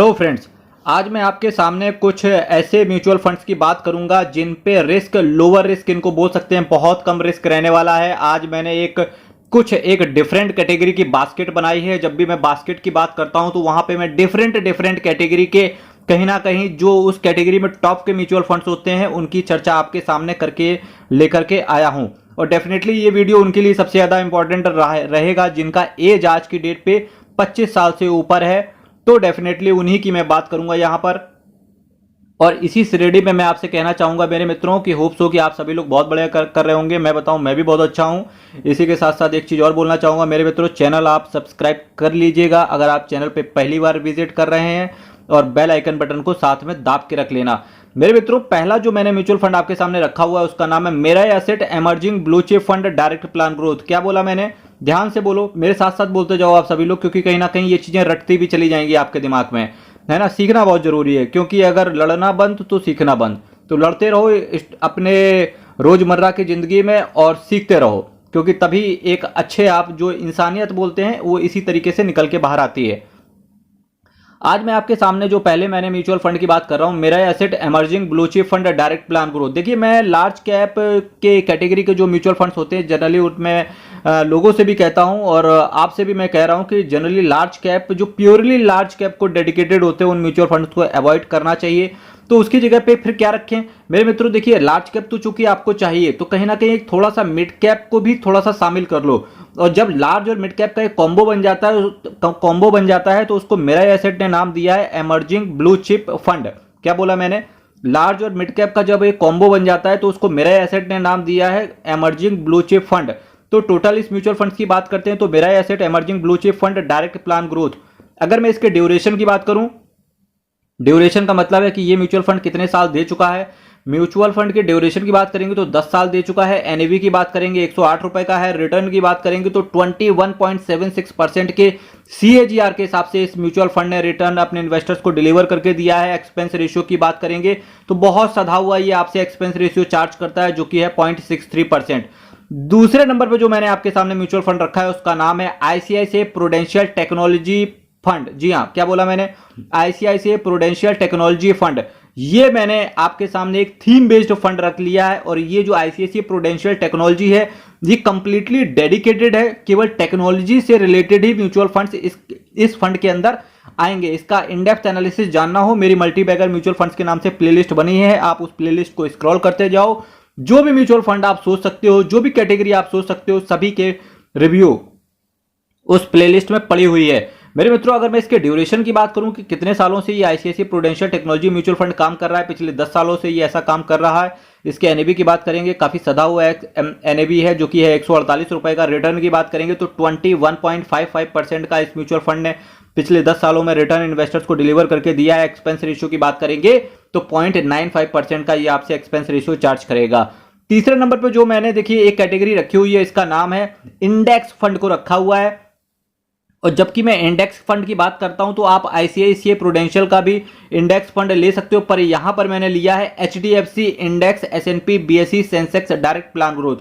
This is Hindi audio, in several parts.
सो फ्रेंड्स, आज मैं आपके सामने कुछ ऐसे म्यूचुअल फंड्स की बात करूंगा जिन पे रिस्क लोअर रिस्क इनको बोल सकते हैं, बहुत कम रिस्क रहने वाला है। आज मैंने एक डिफरेंट कैटेगरी की बास्केट बनाई है। जब भी मैं बास्केट की बात करता हूं तो वहां पे मैं डिफरेंट कैटेगरी के कहीं ना कहीं जो उस कैटेगरी में टॉप के म्यूचुअल फंड्स होते हैं उनकी चर्चा आपके सामने करके लेकर के आया हूं। और डेफिनेटली ये वीडियो उनके लिए सबसे ज्यादा इंपॉर्टेंट रहेगा जिनका एज आज की डेट पे 25 साल से ऊपर है। तो डेफिनेटली उन्हीं की मैं बात करूंगा यहां पर। और इसी श्रेणी में मैं आपसे कहना चाहूंगा मेरे मित्रों की होप्स हो कि आप सभी लोग बहुत बढ़िया कर रहे होंगे। मैं बताऊं, मैं भी बहुत अच्छा हूं। इसी के साथ साथ एक चीज और बोलना चाहूंगा मेरे मित्रों, चैनल आप सब्सक्राइब कर लीजिएगा अगर आप चैनल पे पहली बार विजिट कर रहे हैं, और बेल आइकन बटन को साथ में दाब के रख लेना। मेरे मित्रों, पहला जो मैंने म्यूचुअल फंड आपके सामने रखा हुआ है उसका नाम है मेरा asset emerging blue chip fund direct plan growth. क्या बोला मैंने? ध्यान से बोलो, मेरे साथ साथ बोलते जाओ आप सभी लोग, क्योंकि कहीं ना कहीं ये चीजें रटती भी चली जाएंगी आपके दिमाग में, है ना। सीखना बहुत जरूरी है, क्योंकि अगर लड़ना बंद तो सीखना बंद। तो लड़ते रहो अपने रोजमर्रा की जिंदगी में और सीखते रहो, क्योंकि तभी एक अच्छे आप जो इंसानियत बोलते हैं वो इसी तरीके से निकल के बाहर आती है। आज मैं आपके सामने जो पहले मैंने म्यूचुअल फंड की बात कर रहा हूं, मेरा asset emerging blue chip fund direct plan growth. देखिए, मैं लार्ज कैप के कैटेगरी के जो म्यूचुअल फंड्स होते हैं जनरली उनमें लोगों से भी कहता हूं और आपसे भी मैं कह रहा हूं कि जनरली लार्ज कैप जो प्योरली लार्ज कैप को डेडिकेटेड होते हैं उन म्यूचुअल फंड्स को अवॉइड करना चाहिए। तो उसकी जगह पे फिर क्या रखें मेरे मित्रों? देखिए, लार्ज कैप तो चूंकि आपको चाहिए, तो कहीं ना कहीं थोड़ा सा मिड कैप को भी थोड़ा सा शामिल कर लो। और जब लार्ज और मिड कैप का एक कॉम्बो बन जाता है तो उसको मेरा एसेट ने नाम दिया है एमर्जिंग ब्लू चिप फंड। क्या बोला मैंने? लार्ज और मिड कैप का जब एक कॉम्बो बन जाता है तो उसको मेरा एसेट ने नाम दिया है एमर्जिंग ब्लू चिप फंड। तो टोटल इस म्यूचुअल फंड की बात करते हैं तो मेरा asset emerging blue chip fund direct plan growth. अगर मैं इसके ड्यूरेशन की बात करूं, ड्यूरेशन का मतलब है कि ये म्यूचुअल फंड कितने साल दे चुका है। म्यूचुअल फंड के ड्यूरेशन की बात करेंगे तो 10 साल दे चुका है। एनएवी की बात करेंगे 108 रुपए का है। रिटर्न की बात करेंगे तो 21.76% के सीएजीआर के हिसाब से इस म्यूचुअल फंड ने रिटर्न अपने इन्वेस्टर्स को डिलीवर करके दिया है। एक्सपेंस रेशियो की बात करेंगे तो बहुत सधा हुआ ये आपसे एक्सपेंस रेशियो चार्ज करता है, जो कि है 0.63%। दूसरे नंबर पर जो मैंने आपके सामने म्यूचुअल फंड रखा है उसका नाम है आईसीआईसीआई प्रूडेंशियल टेक्नोलॉजी फंड। जी हां, क्या बोला मैंने? ICICI prudential technology fund. ये मैंने आपके सामने एक थीम बेस्ड फंड रख लिया है, और ये जो आईसीआईसीआई प्रूडेंशियल टेक्नोलॉजी है ये कंप्लीटली डेडिकेटेड है। केवल टेक्नोलॉजी से रिलेटेड ही म्यूचुअल फंड्स इस फंड के अंदर आएंगे। इसका इनडेप्थ एनालिसिस जानना हो, मेरी मल्टी बैगर म्यूचुअल फंड्स के नाम से प्लेलिस्ट बनी है, आप उस प्लेलिस्ट को स्क्रॉल करते जाओ। जो भी म्यूचुअल फंड आप सोच सकते हो, जो भी कैटेगरी आप सोच सकते हो, सभी के रिव्यू उस प्लेलिस्ट में पड़ी हुई है। मेरे मित्रों, अगर मैं इसके ड्यूरेशन की बात करूं कि कितने सालों से ये ICICI prudential technology mutual fund काम कर रहा है, पिछले 10 सालों से ये ऐसा काम कर रहा है। इसके एनएवी की बात करेंगे, काफी सधा हुआ एनएवी है जो कि है 148 रुपए का। रिटर्न की बात करेंगे तो 21.55% का इस म्यूचुअल फंड ने पिछले 10 सालों में रिटर्न इन्वेस्टर्स को डिलीवर करके दिया है। एक्सपेंस रेशियो की बात करेंगे तो 0.95% का ये आपसे एक्सपेंस रेशियो चार्ज करेगा। तीसरे नंबर पर जो मैंने देखिए एक कैटेगरी रखी हुई है, इसका नाम है इंडेक्स फंड को रखा हुआ है। और जबकि मैं इंडेक्स फंड की बात करता हूं तो आप आईसीआईसीआई प्रूडेंशियल का भी इंडेक्स फंड ले सकते हो, पर यहां पर मैंने लिया है HDFC index S&P BSE Sensex direct plan growth.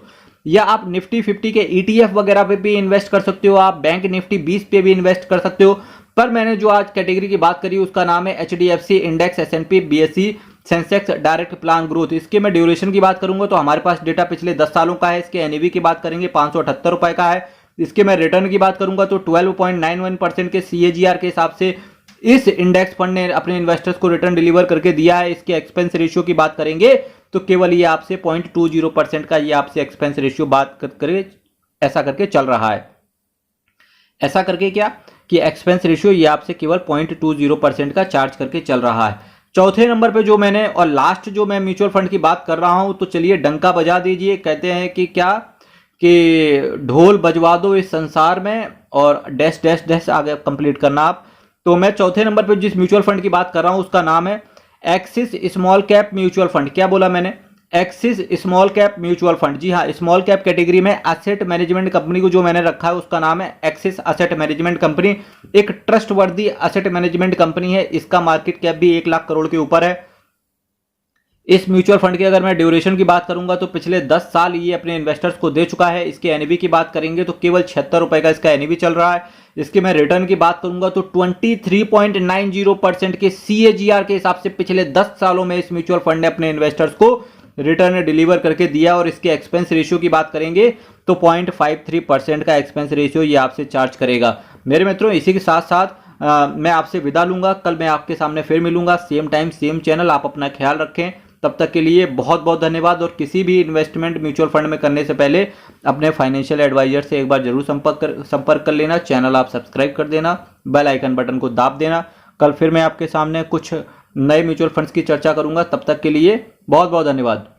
या आप निफ्टी 50 के ईटीएफ वगैरह पे भी इन्वेस्ट कर सकते हो, आप बैंक निफ्टी 20 पे भी इन्वेस्ट कर सकते हो। पर मैंने जो आज कैटेगरी की बात करी उसका नाम है HDFC index S&P BSE Sensex direct plan growth. इसके मैं ड्यूरेशन की बात करूंगा तो हमारे पास डेटा पिछले 10 सालों का है। इसके एनएवी की बात करेंगे 578 रुपए का है। इसके मैं रिटर्न की बात करूंगा तो 12.91% के सीएजीआर के हिसाब से इस इंडेक्स फंड ने अपने इन्वेस्टर्स को रिटर्न डिलीवर करके दिया है। इसके एक्सपेंस रेशियो की बात करेंगे तो केवल ये आपसे 0.20% का ये आपसे एक्सपेंस रेशियो बात करके ऐसा करके चल रहा है। ऐसा करके क्या कि एक्सपेंस रेशियो ये आपसे केवल 0.20% का चार्ज करके चल रहा है। चौथे नंबर पे जो मैंने और लास्ट जो मैं म्यूचुअल फंड की बात कर रहा हूं, तो चलिए डंका बजा दीजिए। कहते हैं कि क्या कि ढोल बजवा दो इस संसार में और डैश डैश डैश आगे कंप्लीट करना आप। तो मैं चौथे नंबर पे जिस म्यूचुअल फंड की बात कर रहा हूं उसका नाम है Axis small cap mutual fund. क्या बोला मैंने? Axis small cap mutual fund. जी हाँ, स्मॉल कैप कैटेगरी में एसेट मैनेजमेंट कंपनी को जो मैंने रखा है उसका नाम है एक्सिस एसेट मैनेजमेंट कंपनी। एक ट्रस्टवर्दी एसेट मैनेजमेंट कंपनी है। इसका मार्केट कैप भी 1 लाख करोड़ के ऊपर है। इस म्यूचुअल फंड की अगर मैं ड्यूरेशन की बात करूंगा तो पिछले 10 साल ये अपने इन्वेस्टर्स को दे चुका है। इसके एनएवी की बात करेंगे तो केवल 76 रुपए का इसका एनएवी चल रहा है। इसके मैं रिटर्न की बात करूंगा तो 23.90% के CAGR के हिसाब से पिछले 10 सालों में इस म्यूचुअल फंड ने अपने इन्वेस्टर्स को रिटर्न डिलीवर करके दिया। और इसके एक्सपेंस रेशियो की बात करेंगे तो 0.53% का एक्सपेंस रेशियो ये आपसे चार्ज करेगा। मेरे मित्रों, इसी के साथ साथ मैं आपसे विदा लूंगा। कल मैं आपके सामने फिर मिलूंगा, सेम टाइम सेम चैनल। आप अपना ख्याल रखें। तब तक के लिए बहुत बहुत धन्यवाद। और किसी भी इन्वेस्टमेंट म्यूचुअल फंड में करने से पहले अपने फाइनेंशियल एडवाइजर से एक बार जरूर संपर्क कर लेना। चैनल आप सब्सक्राइब कर देना, बेल आइकन बटन को दाब देना। कल फिर मैं आपके सामने कुछ नए म्यूचुअल फंड्स की चर्चा करूंगा। तब तक के लिए बहुत बहुत धन्यवाद।